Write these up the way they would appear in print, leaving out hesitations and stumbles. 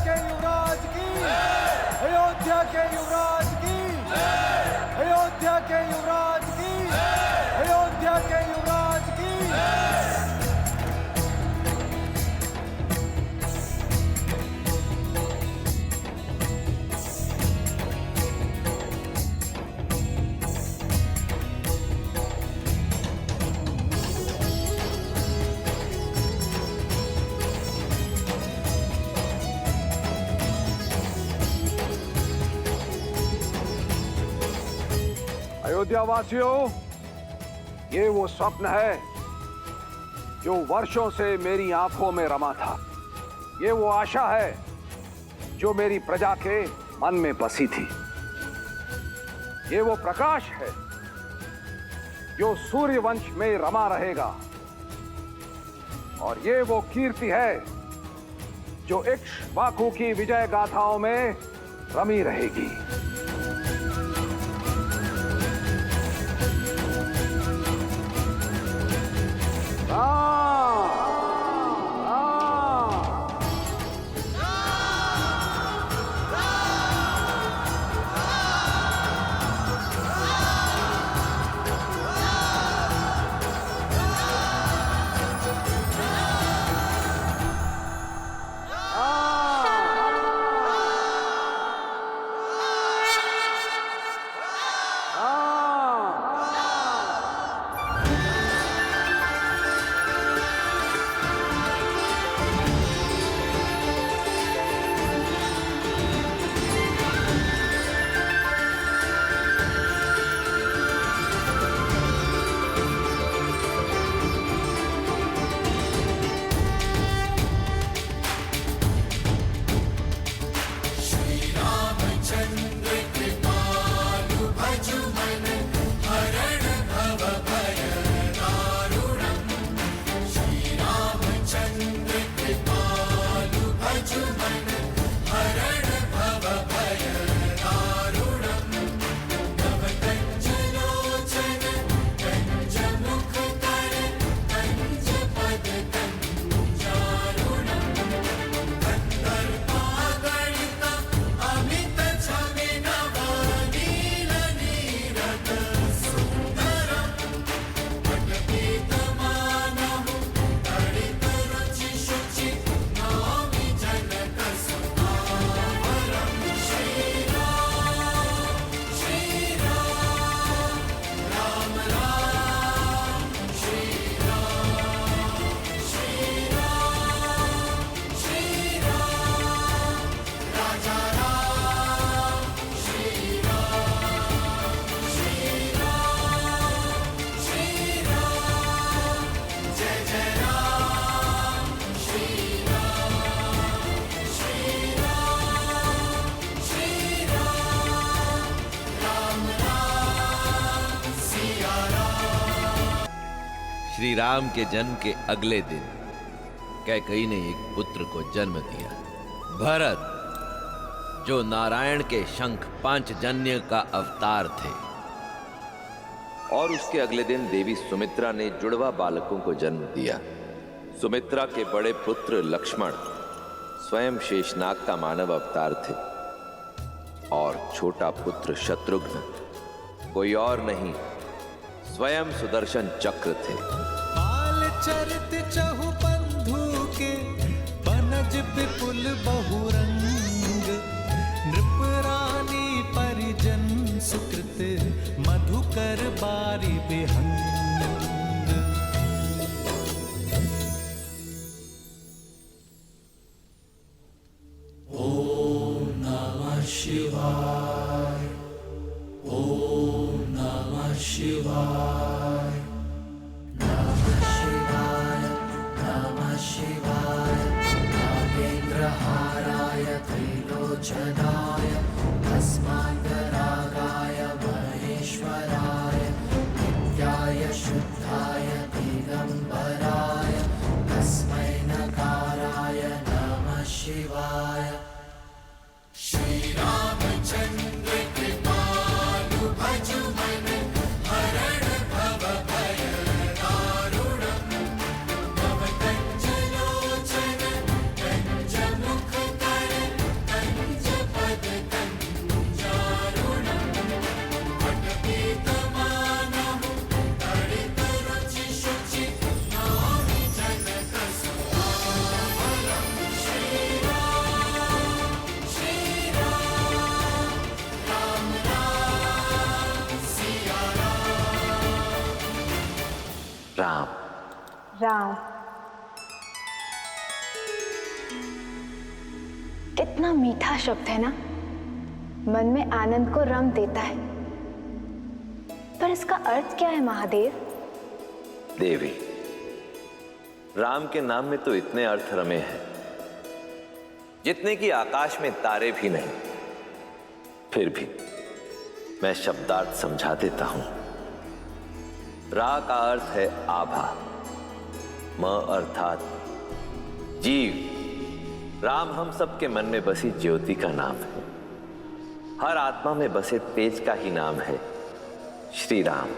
के युवराज की, अयोध्या के युवराज की, अयोध्या के युवराज की, अयोध्या के युवराज की। अयोध्या वासियों, ये वो स्वप्न है जो वर्षों से मेरी आंखों में रमा था। ये वो आशा है जो मेरी प्रजा के मन में बसी थी। ये वो प्रकाश है जो सूर्यवंश में रमा रहेगा। और ये वो कीर्ति है जो इक्ष्वाकु की विजय गाथाओं में रमी रहेगी। श्री राम के जन्म के अगले दिन कैकेयी ने एक पुत्र को जन्म दिया, भरत, जो नारायण के शंख पांचजन्य का अवतार थे। और उसके अगले दिन देवी सुमित्रा ने जुड़वा बालकों को जन्म दिया। सुमित्रा के बड़े पुत्र लक्ष्मण स्वयं शेषनाग का मानव अवतार थे और छोटा पुत्र शत्रुघ्न कोई और नहीं, स्वयं सुदर्शन चक्र थे। बाल चरित चहु बंधु के बनज विपुल बहुरंग, नृप रानी परिजन सुकृत मधुकर बारी बिहंग। ओम नमः शिवाय, ओम नमः शिवाय, नमः शिवाय, नमः शिवाय। नागेन्द्रहाराय त्रिलोचनाय भस्मान्तरागाय महेश्वराय नित्याय शुद्धाय दिगंबराय तस्मै नकाराय नमः शिवाय। श्री रामचंद्र कृपालु भजु मन हरण भव भय दारुणम्, भव कंज लोचन कंज मुख कर राम। कितना मीठा शब्द है ना, मन में आनंद को रम देता है। पर इसका अर्थ क्या है महादेव? देवी, राम के नाम में तो इतने अर्थ रमे हैं जितने कि आकाश में तारे भी नहीं। फिर भी मैं शब्दार्थ समझा देता हूं। रा का अर्थ है आभा, म अर्थात जीव। राम हम सबके मन में बसी ज्योति का नाम है, हर आत्मा में बसे तेज का ही नाम है श्री राम।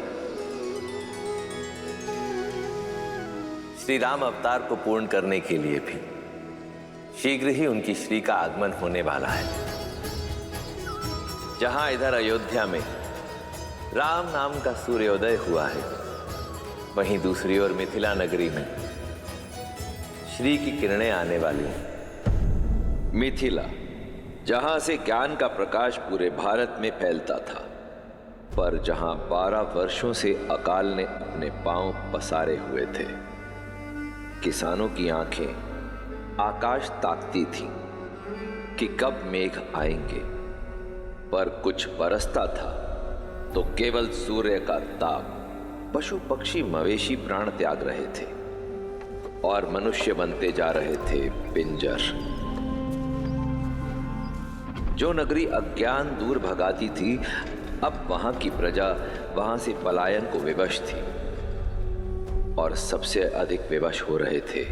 श्री राम अवतार को पूर्ण करने के लिए भी शीघ्र ही उनकी श्री का आगमन होने वाला है। जहां इधर अयोध्या में राम नाम का सूर्योदय हुआ है, वहीं दूसरी ओर मिथिला नगरी में श्री की किरणें आने वाली हैं। मिथिला, जहां से ज्ञान का प्रकाश पूरे भारत में फैलता था, पर जहां 12 वर्षों से अकाल ने अपने पांव पसारे हुए थे। किसानों की आंखें आकाश ताकती थीं कि कब मेघ आएंगे, पर कुछ बरसता था तो केवल सूर्य का ताप। पशु पक्षी मवेशी प्राण त्याग रहे थे और मनुष्य बनते जा रहे थे पिंजर। जो नगरी अज्ञान दूर भगाती थी, अब वहां की प्रजा वहां से पलायन को विवश थी। और सबसे अधिक विवश हो रहे थे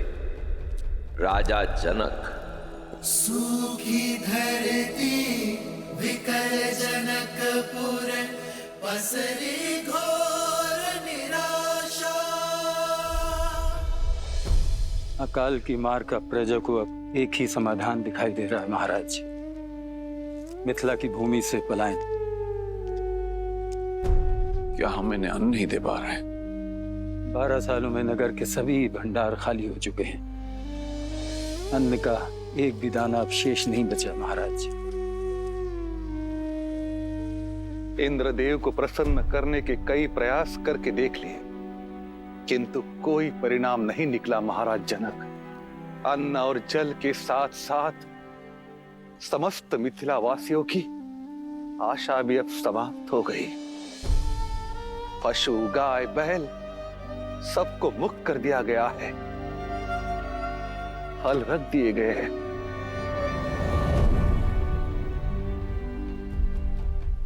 राजा जनक। सूखी धरती विकल जनकपुर, पसरी घोर निराशा। अकाल की मार का प्रजा को अब एक ही समाधान दिखाई दे रहा है महाराज, मिथिला की भूमि से पलायन। क्या हम इन्हें अन्न नहीं दे पा रहे? 12 सालों में नगर के सभी भंडार खाली हो चुके हैं। अन्न का एक भी दाना अब शेष नहीं बचा महाराज। इंद्रदेव को प्रसन्न करने के कई प्रयास करके देख लिए, किंतु कोई परिणाम नहीं निकला महाराज जनक। अन्न और जल के साथ साथ समस्त मिथिला वासियों की आशा भी अब समाप्त हो गई। पशु गाय बैल सबको मुक्त कर दिया गया है, हल रख दिए गए हैं।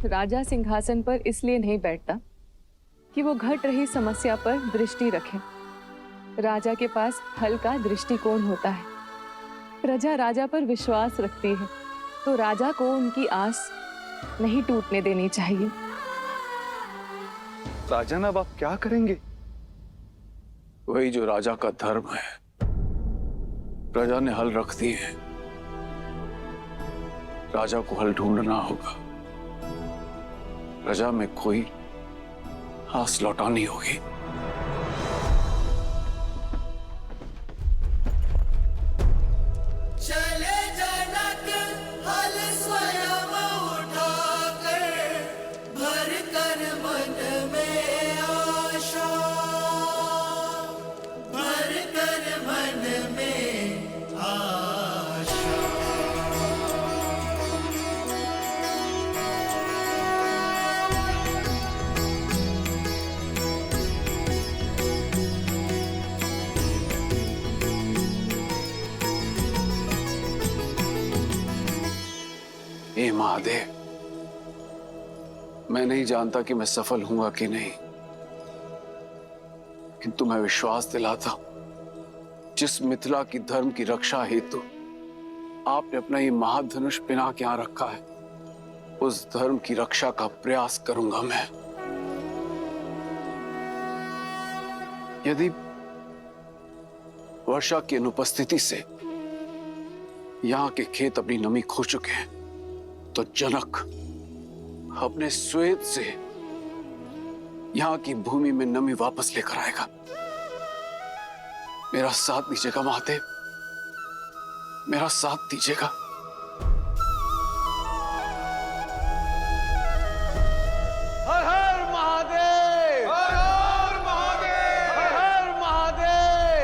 राजा सिंहासन पर इसलिए नहीं बैठता कि वो घट रही समस्या पर दृष्टि रखे। राजा के पास हल का दृष्टिकोण होता है। प्रजा राजा पर विश्वास रखती है, तो राजा को उनकी आस नहीं टूटने देनी चाहिए। राजन, अब आप क्या करेंगे? वही जो राजा का धर्म है। प्रजा ने हल रख दी है, राजा को हल ढूंढना होगा। प्रजा में कोई आस लौटानी होगी। चले जनक हल स्वयं उठाकर, भर कर मन में आशा, भर कर मन में आशा। हे महादेव, मैं नहीं जानता कि मैं सफल हुआ कि नहीं, किंतु मैं विश्वास दिलाता हूं, जिस मिथिला की धर्म की रक्षा हेतु आपने अपना ये महाधनुष पिना के यहां रखा है, उस धर्म की रक्षा का प्रयास करूंगा मैं। यदि वर्षा की अनुपस्थिति से यहां के खेत अपनी नमी खो चुके हैं, तो जनक अपने श्वेत से यहां की भूमि में नमी वापस लेकर आएगा। मेरा साथ दीजिएगा महादेव, मेरा साथ दीजिएगा। हर हर महादेव, हर हर महादेव, हर हर महादेव।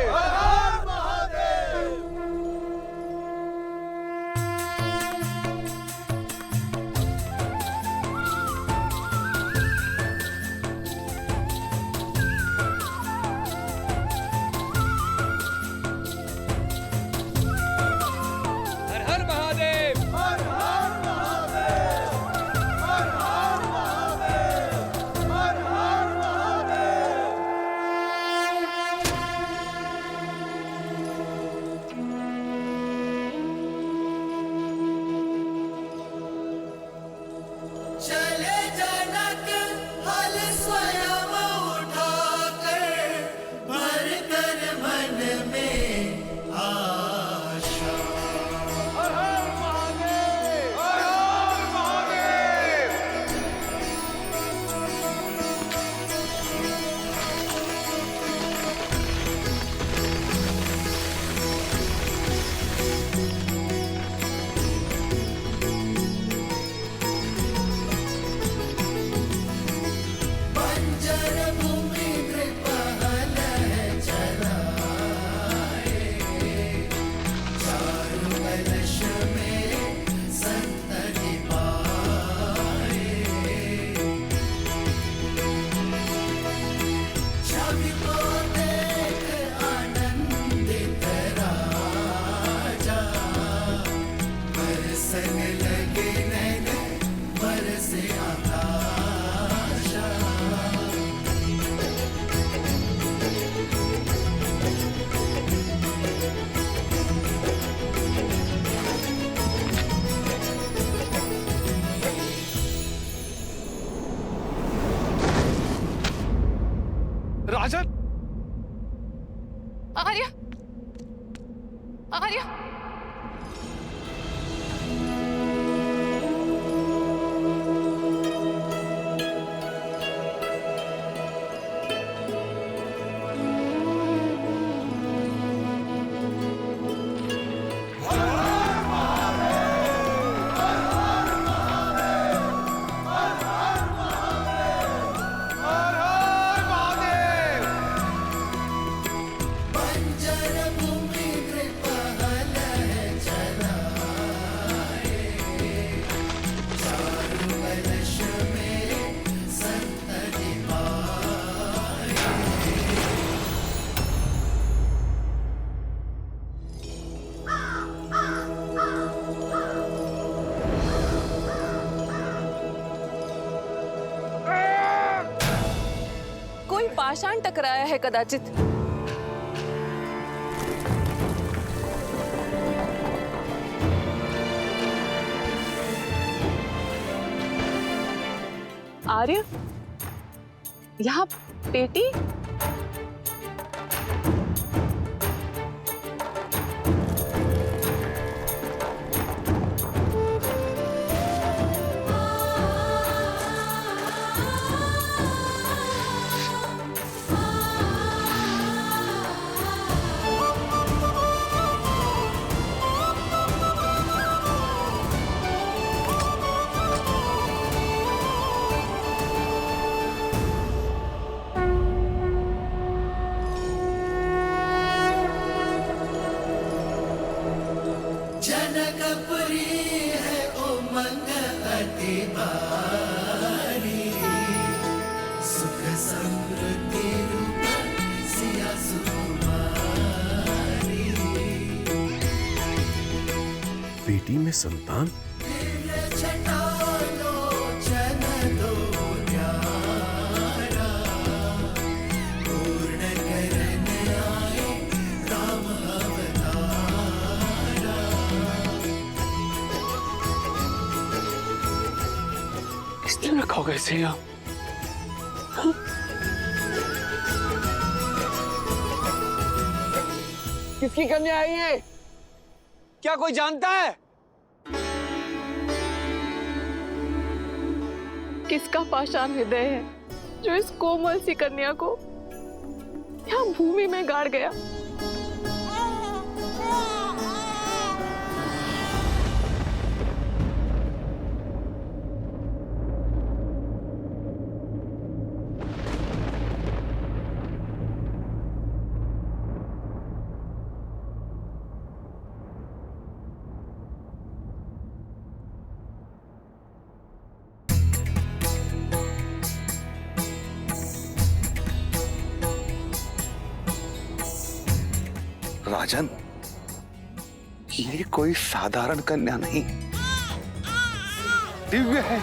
कलश में संतति पाए। छवि को देख आनंदित राजा, बरसने लगे नैन बरसे आकाशा। राजन, आर्य, आर्य, बंजर भूमि नृपहल चलाए। चारु कलश में संतति पाए। कोई पाषाण टकराया है कदाचित। आर्य, यहाँ पेटी? जनकपुरी है उमंग अति भारी। सुख समृद्धि रूप सिया सुकुमारी। बेटी में संतान? दिव्य छटालोचन दो न्यारा। पूर्ण करन आए राम अवतारा। किसने रखा होगा इसे यहाँ? किसकी कन्या है ये? क्या कोई जानता है? किसका पाषाण हृदय है जो इस कोमल सी कन्या को यहाँ भूमि में गाड़ गया? राजन, ये कोई साधारण कन्या नहीं, दिव्य है।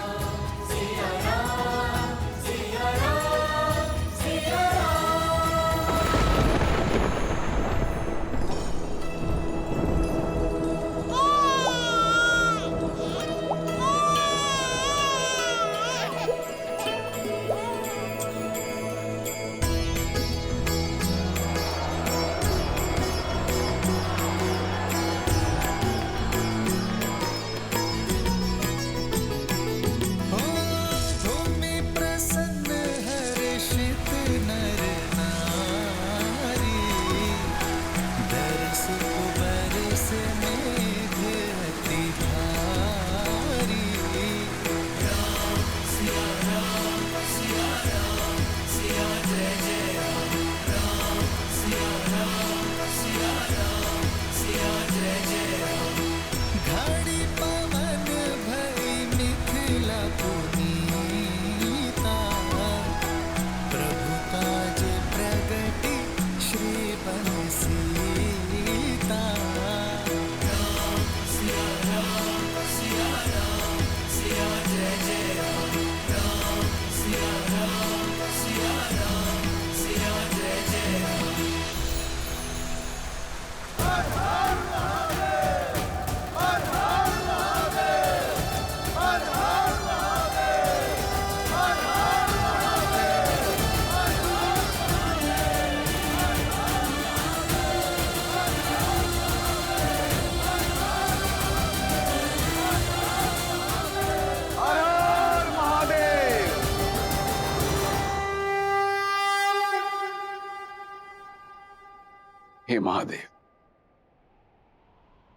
महादेव,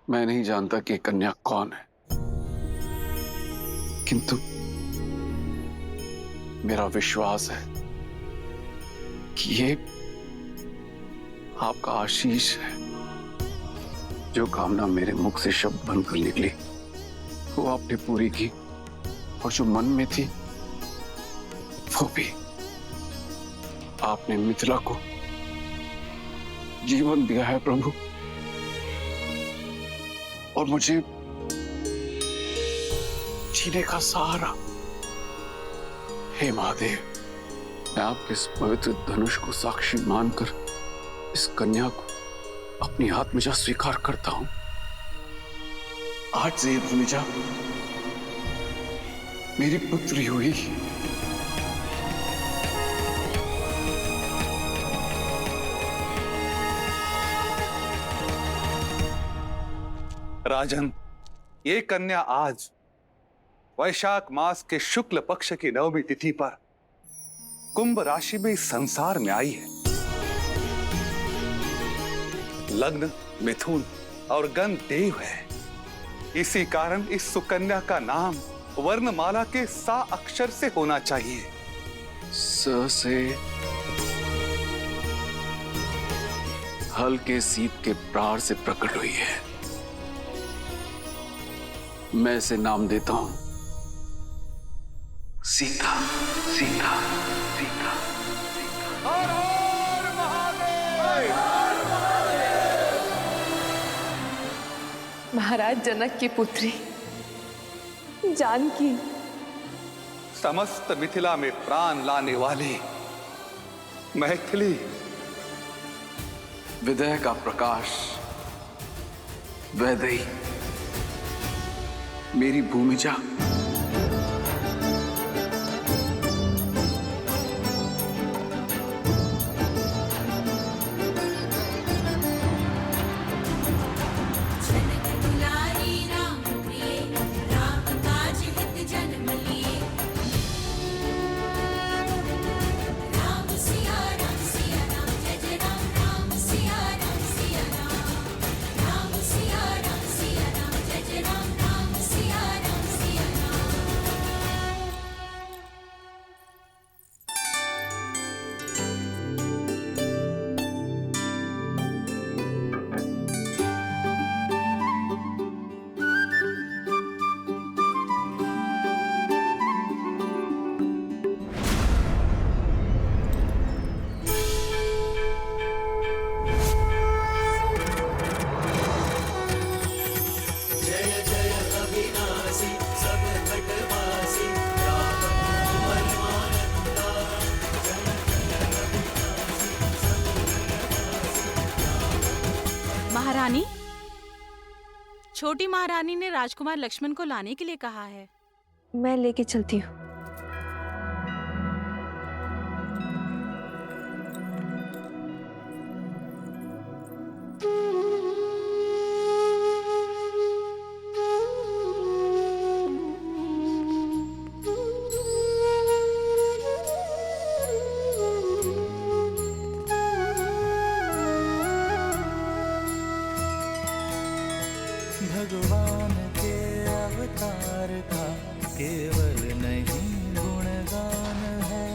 मैं नहीं जानता कि कन्या कौन है, किंतु मेरा विश्वास है कि ये आपका आशीष है। जो कामना मेरे मुख से शब्द बनकर निकली वो आपने पूरी की, और जो मन में थी वो भी। आपने मिथिला को जीवन दिया है प्रभु, और मुझे जीने का सहारा। हे महादेव, मैं आपके इस पवित्र धनुष को साक्षी मानकर इस कन्या को अपनी आत्मजा स्वीकार करता हूं। आज से ये भूमिजा मेरी पुत्री हुई। राजन, ये कन्या आज वैशाख मास के शुक्ल पक्ष की नवमी तिथि पर कुंभ राशि में इस संसार में आई है। लग्न मिथुन और गण देव है। इसी कारण इस सुकन्या का नाम वर्णमाला के सा अक्षर से होना चाहिए। स से हल के सीप के प्रार से प्रकट हुई है। मैं इसे नाम देता हूं सीता। सीता सीता महाराज जनक की पुत्री जानकी, समस्त मिथिला में प्राण लाने वाली मैथिली, विदय का प्रकाश, वैदेही, मेरी भूमिजा। महारानी, छोटी महारानी ने राजकुमार लक्ष्मण को लाने के लिए कहा है। मैं लेके चलती हूँ। भगवान के अवतार का केवल नहीं गुणगान है,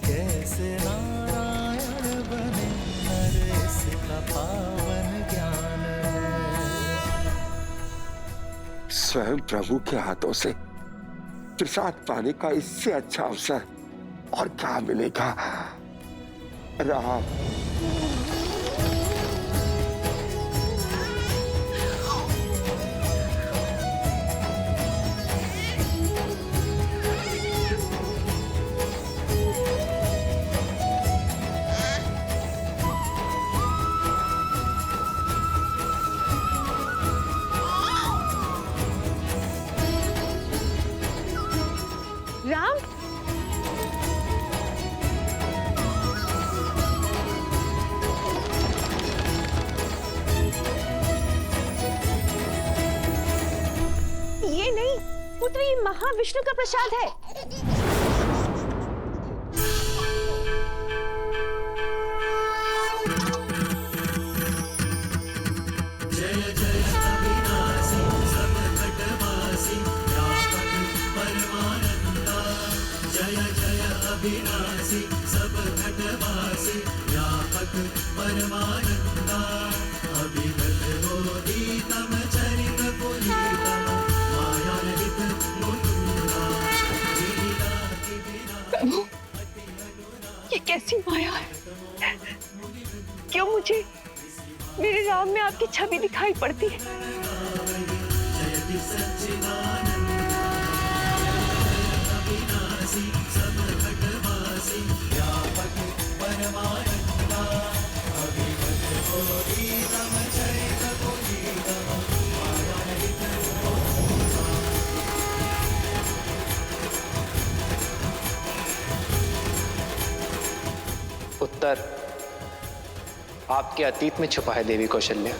कैसे नारायण बने नर इसका पावन ज्ञान है। स्वयं प्रभु के हाथों से प्रसाद पाने का इससे अच्छा अवसर और क्या मिलेगा। राम, राम, ये नहीं पुत्र, ये महाविष्णु का प्रसाद है। अविनाशी सब घटवासी व्यापक परमानंदा अभिगत बोधितम चरित पुनीतम मायारहित मुकुंदा। प्रभु, ये कैसी माया है? क्यों मुझे मेरे राम में आपकी छवि दिखाई पड़ती है? जयति सच्चिदानंद अविनाशी सब घटवासी व्यापक परमानंदा अभिगत बोधितम चरित पुनीतम मायारहित मुकुंदा। उत्तर आपके अतीत में छुपा है देवी कौशल्या।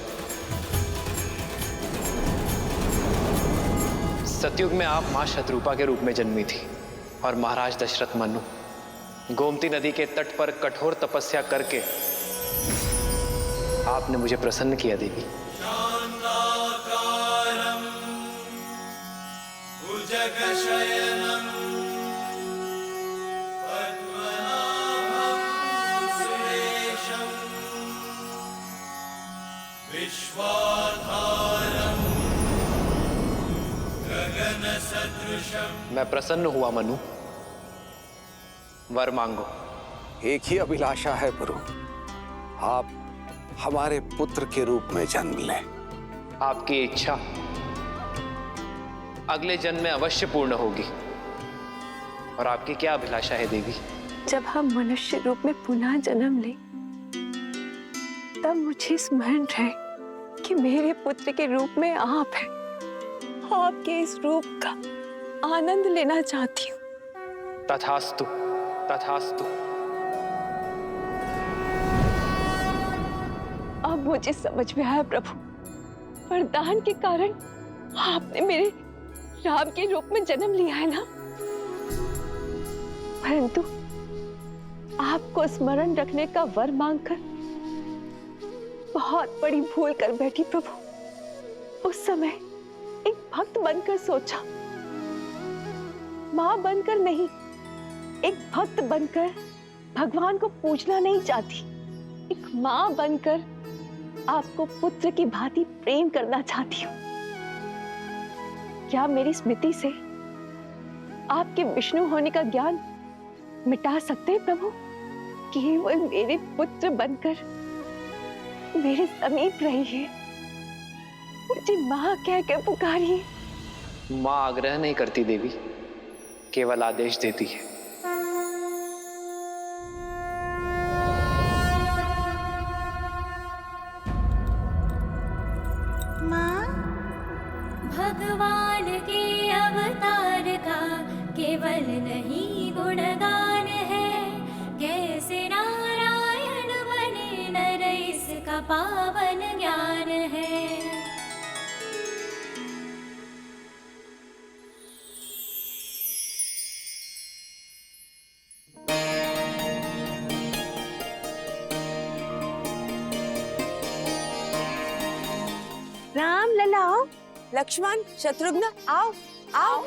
सतयुग में आप मां शतरूपा के रूप में जन्मी थी और महाराज दशरथ मनु गोमती नदी के तट पर कठोर तपस्या करके आपने मुझे प्रसन्न किया देवी। शांताकारं भुजगशयनं पद्मनाभं सुरेशं विश्वाधारं गगनसदृशं। मैं प्रसन्न हुआ मनु, वर मांगो। एक ही अभिलाषा है प्रभु, आप हमारे पुत्र के रूप में जन्म लें। आपकी इच्छा अगले जन्म में अवश्य पूर्ण होगी। और आपकी क्या अभिलाषा है देवी? जब हम मनुष्य रूप में पुनः जन्म लें, तब मुझे स्मरण रहे कि मेरे पुत्र के रूप में आप हैं। आपके इस रूप का आनंद लेना चाहती हूँ। तथास्तु, तथास्तु। अब मुझे समझ में आया प्रभु, वरदान के कारण आपने मेरे राम के रूप में जन्म लिया है ना। परंतु आपको स्मरण रखने का वर मांगकर बहुत बड़ी भूल कर बैठी प्रभु। उस समय एक भक्त बनकर सोचा, मां बनकर नहीं, एक भक्त बनकर भगवान को पूजना नहीं चाहती, एक मां बनकर आपको पुत्र की भांति प्रेम करना चाहती हूँ। क्या मेरी स्मृति से आपके विष्णु होने का ज्ञान मिटा सकते हैं प्रभु? केवल मेरे पुत्र बनकर मेरे समीप रहिए, मुझे मां कहकर पुकारिए। मां आग्रह नहीं करती देवी, केवल आदेश देती है। भगवान के अवतार का केवल नहीं गुणगान है, कैसे नारायण बने नर इसका पावन ज्ञान है। राम लला आओ, लक्ष्मण शत्रुघ्न आओ आओ।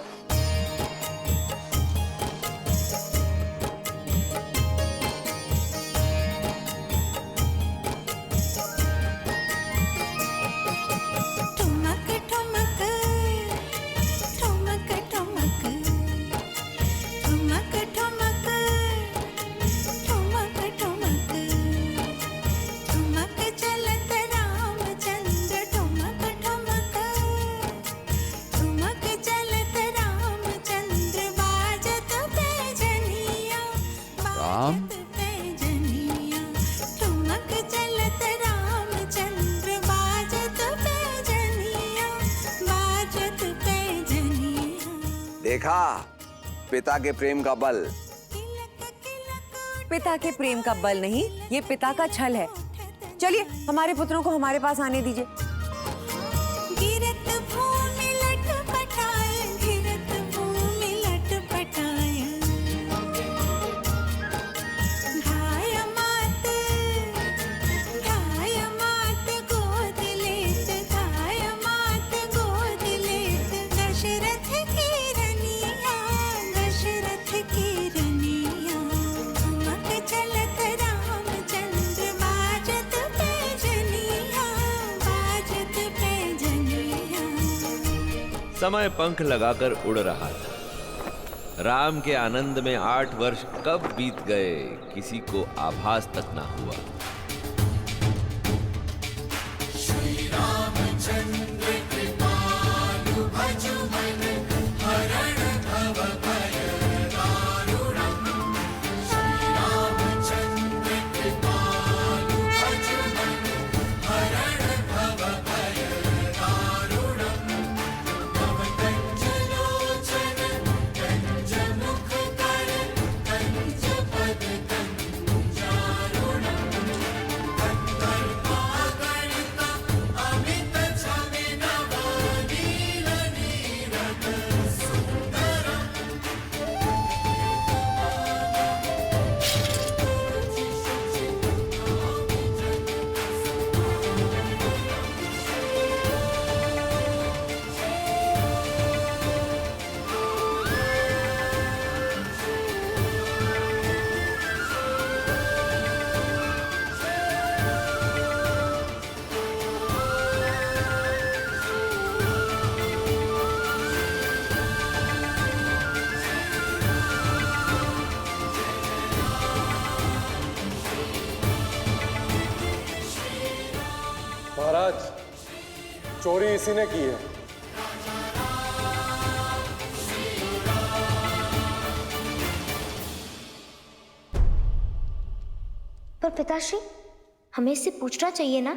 ठुमक ठुमक ठुमक ठुमक ठुमक ठुमक ठुमक ठुमक ठुमक चलत रामचंद्र ठुमक ठुमक ठुमक चलत रामचंद्र बाजत पैजनिया बाजत पैजनिया ठुमक चलत रामचंद्र बाजत पैजनिया बाजत पैजनिया। देखा पिता के प्रेम का बल। पिता के प्रेम का बल नहीं, ये पिता का छल है। चलिए हमारे पुत्रों को हमारे पास आने दीजिए। गिरत भूमि लटपटाए, गिरत भूमि लटपटाए, घाय मात गोद लेत, घाय मात गोद लेत, दशरथ की रनिया, दशरथ की रनिया, समय पंख लगाकर उड़ रहा था। राम के आनंद में 8 वर्ष कब बीत गए किसी को आभास तक ना हुआ। श्री रामचंद्र कृपालु भजु मन हरण भव भय दारुणम्। श्री रामचंद्र कृपालु भजु मन हरण भव भय दारुणम्। भव कंज लोचन कंज मुख कर कंज पद कंजारुणम्। कंदर्प अगणित अमित छवि नव नील नीरद सुंदरम्। महाराज, चोरी इसी ने की है। पर पिताश्री, हमें इससे पूछना चाहिए ना,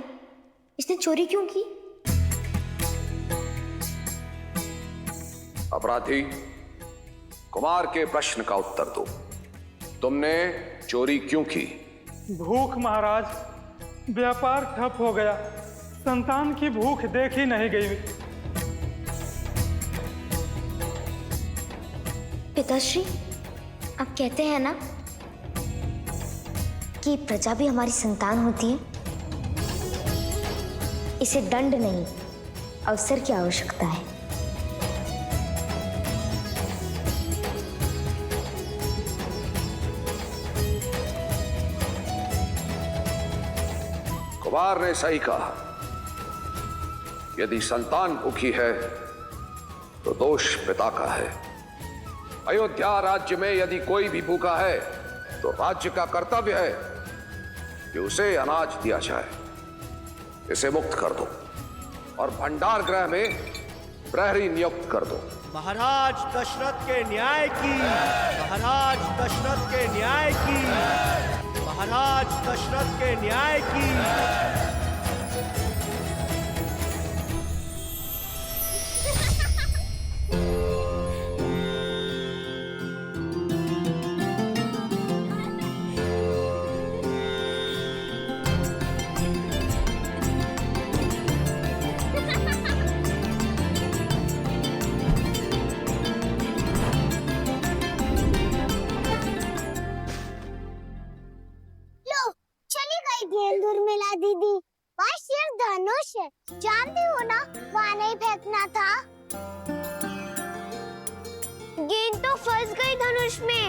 इसने चोरी क्यों की? अपराधी, कुमार के प्रश्न का उत्तर दो। तुमने चोरी क्यों की? भूख महाराज, व्यापार ठप हो गया, संतान की भूख देखी नहीं गई। पिताश्री, आप कहते हैं ना कि प्रजा भी हमारी संतान होती है। इसे दंड नहीं, अवसर की आवश्यकता है। कुमार ने सही कहा। यदि संतान भूखी है तो दोष पिता का है। अयोध्या राज्य में यदि कोई भी भूखा है तो राज्य का कर्तव्य है कि उसे अनाज दिया जाए। इसे मुक्त कर दो और भंडार गृह में प्रहरी नियुक्त कर दो। महाराज दशरथ के न्याय की, महाराज दशरथ के न्याय की, महाराज दशरथ के न्याय की। उर्मिला दीदी, वहाँ सिर्फ धनुष है, जानती हो ना, वहाँ नहीं फेंकना था। गेंद तो फंस गई धनुष में।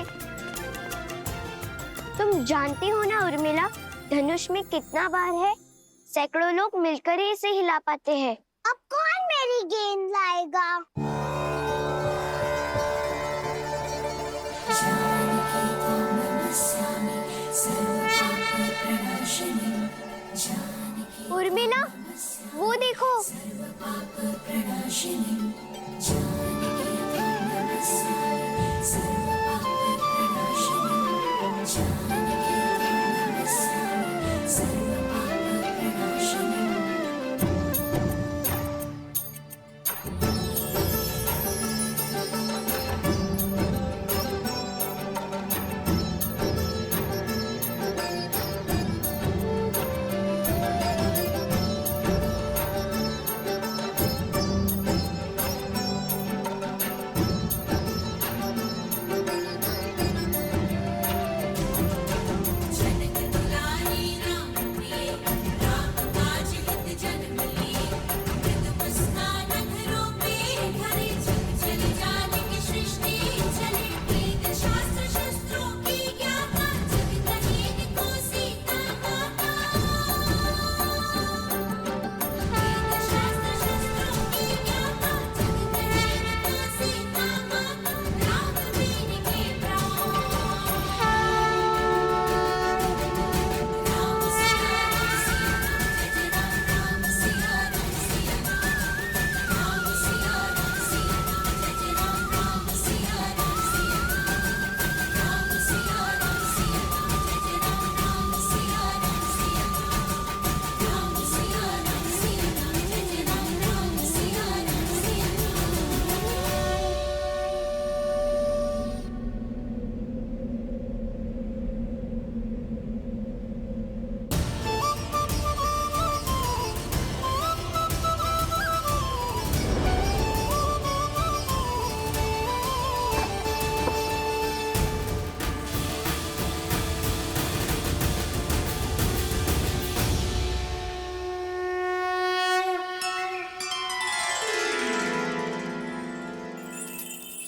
तुम जानती हो ना उर्मिला, धनुष में कितना बार है? सैकड़ों लोग मिलकर ही इसे हिला पाते हैं। अब कौन मेरी गेंद लाएगा? उर्मिला, वो देखो।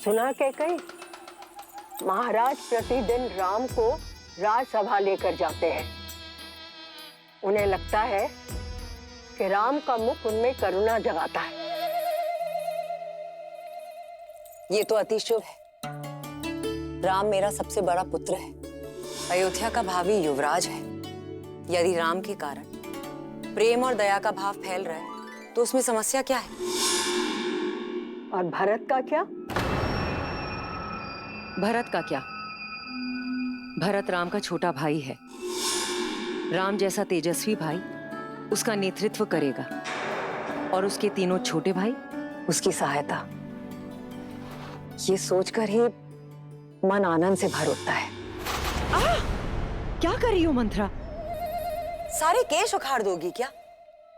सुना कैकई, महाराज प्रतिदिन राम को राजसभा लेकर जाते हैं। उन्हें लगता है कि राम का मुख उनमें करुणा जगाता है। ये तो अति शुभ है। राम मेरा सबसे बड़ा पुत्र है, अयोध्या का भावी युवराज है। यदि राम के कारण प्रेम और दया का भाव फैल रहा है तो उसमें समस्या क्या है? और भरत का क्या? भरत का क्या? भरत राम का छोटा भाई है। राम जैसा तेजस्वी भाई उसका नेतृत्व करेगा और उसके तीनों छोटे भाई उसकी सहायता। ये सोचकर ही मन आनंद से भर उठता है। क्या कर रही हो मंत्रा? सारे केश उखाड़ दोगी क्या?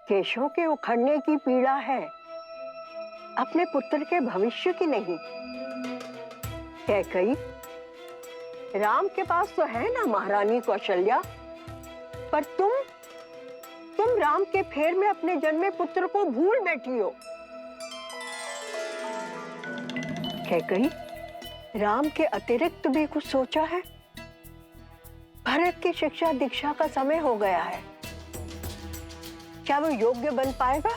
केशों के उखड़ने की पीड़ा है, अपने पुत्र के भविष्य की नहीं। कैकई, राम के पास तो है ना महारानी कौशल्या, पर तुम राम के फेर में अपने जन्मे पुत्र को भूल बैठी हो। कैकई, राम के अतिरिक्त भी कुछ सोचा है? भरत की शिक्षा दीक्षा का समय हो गया है, क्या वो योग्य बन पाएगा?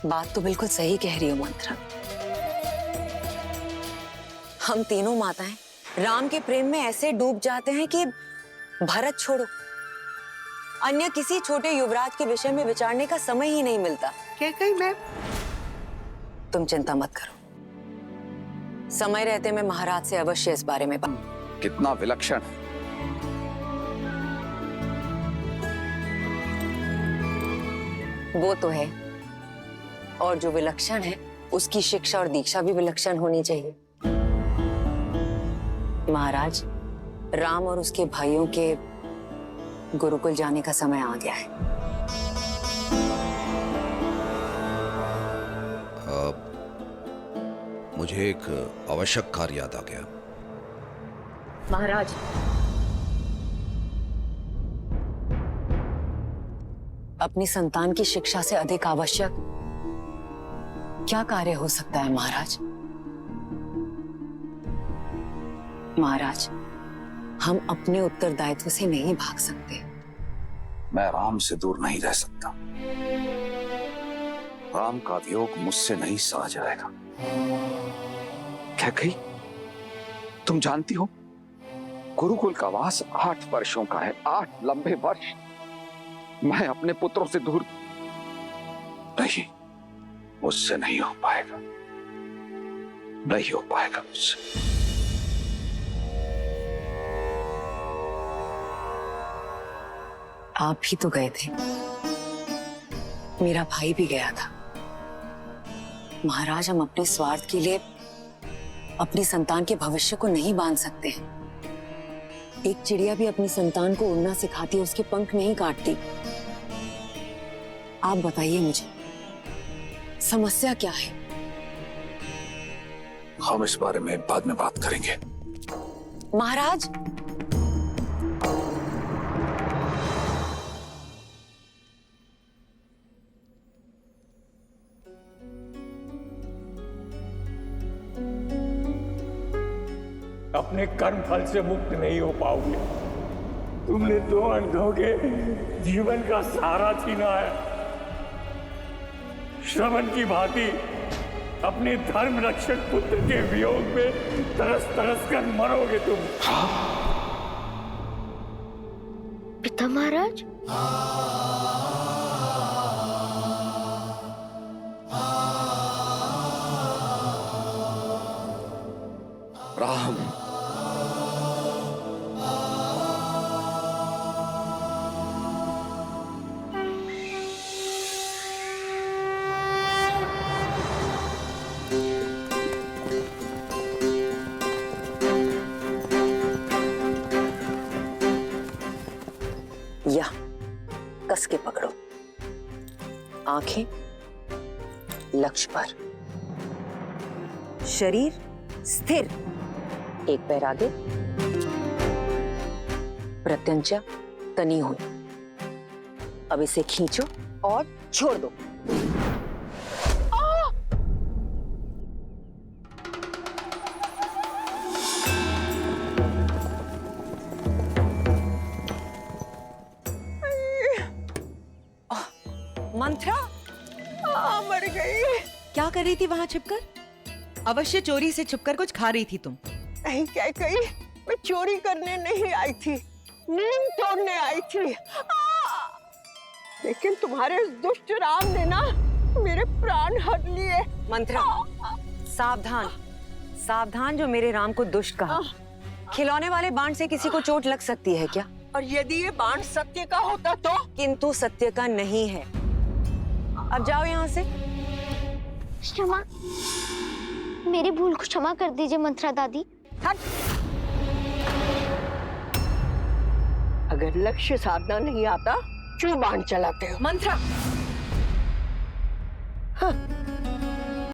बात तो बिल्कुल सही कह रही हो मंत्रा। हम तीनों माताएं राम के प्रेम में ऐसे डूब जाते हैं कि भरत छोड़ो, अन्य किसी छोटे युवराज के विषय में विचारने का समय ही नहीं मिलता। कैकई, मैं तुम चिंता मत करो, समय रहते मैं महाराज से अवश्य इस बारे में बात। कितना विलक्षण। वो तो है, और जो विलक्षण है उसकी शिक्षा और दीक्षा भी विलक्षण होनी चाहिए। महाराज, राम और उसके भाइयों के गुरुकुल जाने का समय आ गया है। मुझे एक आवश्यक कार्य याद आ गया। महाराज, अपनी संतान की शिक्षा से अधिक आवश्यक क्या कार्य हो सकता है महाराज? महाराज, हम अपने उत्तरदायित्व से नहीं भाग सकते। मैं राम से दूर नहीं रह सकता। राम का वियोग मुझसे नहीं सहा जाएगा। क्या कही? तुम जानती हो, गुरुकुल का वास 8 वर्षों का है, 8 लंबे वर्ष। मैं अपने पुत्रों से दूर नहीं, मुझसे नहीं हो पाएगा, नहीं हो पाएगा मुझसे। आप भी तो गए थे, मेरा भाई भी गया था। महाराज, हम अपने स्वार्थ के लिए अपनी संतान के भविष्य को नहीं बांध सकते हैं। एक चिड़िया भी अपनी संतान को उड़ना सिखाती है, उसके पंख नहीं काटती। आप बताइए मुझे, समस्या क्या है? हम इस बारे में बाद में बात करेंगे। महाराज, अपने कर्म फल से मुक्त नहीं हो पाओगे। तुमने 2 अंधों के जीवन का सहारा छीना है। श्रवण की भांति अपने धर्म रक्षक पुत्र के वियोग में तरस तरस कर मरोगे तुम। पिता महाराज, राम, या कस के पकड़ो, आंखें लक्ष्य पर, शरीर स्थिर, एक पैर आगे, प्रत्यंचा तनी हुई। अब इसे खींचो और छोड़ दो। मर गई। क्या कर रही थी वहां छिपकर? अवश्य चोरी से छुपकर कुछ खा रही थी तुम। नहीं क्या कही, मैं चोरी करने नहीं आई थी, नींद तोड़ने आई थी। लेकिन तुम्हारे इस दुष्ट राम ने ना मेरे प्राण हर लिए। मंत्रा, सावधान सावधान, जो मेरे राम को दुष्ट कहा। खिलौने वाले बाण से किसी को चोट लग सकती है क्या? और यदि ये बाण सत्य का होता तो? किंतु सत्य का नहीं है। अब जाओ यहाँ से। क्षमा, मेरी भूल को क्षमा कर दीजिए मंत्रा दादी। अगर लक्ष्य साधना नहीं आता क्यों बाण चलाते हो? मंत्रा, हाँ।